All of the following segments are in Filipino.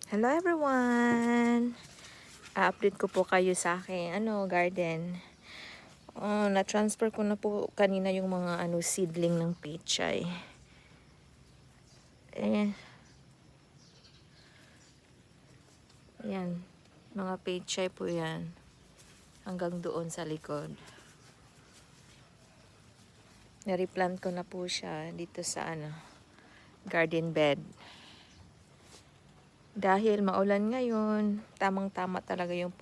Hello everyone! Update ko po kayo sa aking garden. Na-transfer ko na po kanina yung mga seedling ng pechay. Yan, mga pechay po yan. Hanggang doon sa likod. Na-replant ko na po siya dito sa garden bed. Dahil maulan ngayon, tamang-tama talaga yung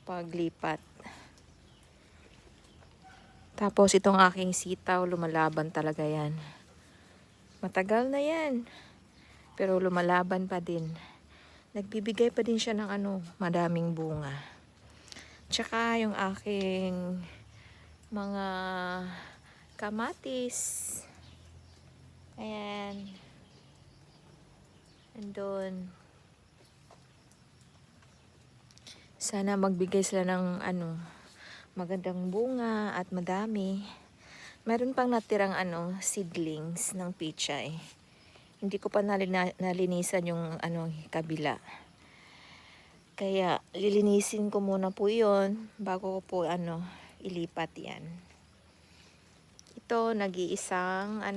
paglipat. Tapos itong aking sitaw, lumalaban talaga yan. Matagal na yan. Pero lumalaban pa din. Nagbibigay pa din siya ng madaming bunga. Tsaka yung aking mga kamatis. Ayan. Andun. Sana magbigay sila ng magandang bunga at madami. Meron pang natirang seedlings ng pechay. Hindi ko pa nalinisan yung kabila. Kaya lilinisin ko muna po 'yon bago ko po ilipat 'yan. Ito nag-iisang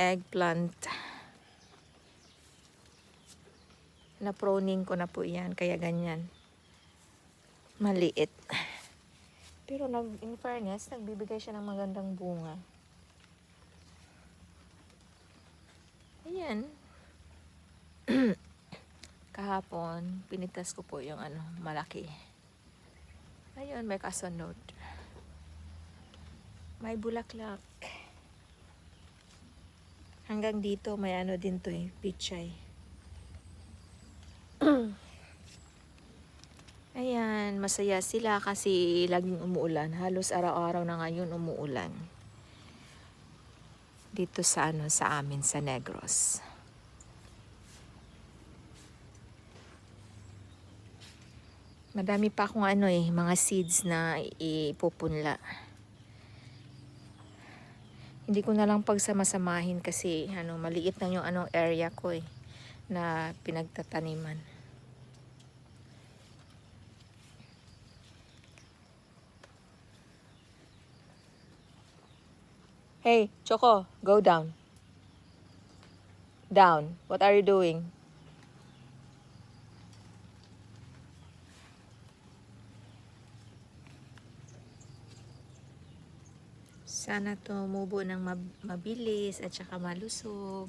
eggplant. Na-pruning ko na po 'yan kaya ganyan. Maliit. Pero in fairness, nagbibigay siya ng magandang bunga. Ayan. Kahapon, pinitas ko po yung malaki. Ayun, may kasunod. May bulaklak. Hanggang dito, may din to pechay. Ayan, masaya sila kasi laging umuulan. Halos araw-araw na ngayon umuulan. Dito sa sa amin sa Negros. Madami pa akong mga seeds na ipupunla. Hindi ko na lang pagsama-samahin kasi maliit na yung area ko na pinagtataniman. Hey, Choco, go down. Down. What are you doing? Sana tumubo ng mabilis at saka malusog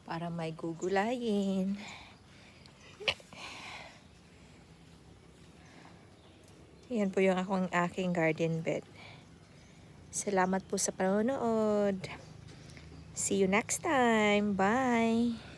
para may gugulayin. Yan po yung aking garden bed. Salamat po sa panonood. See you next time. Bye!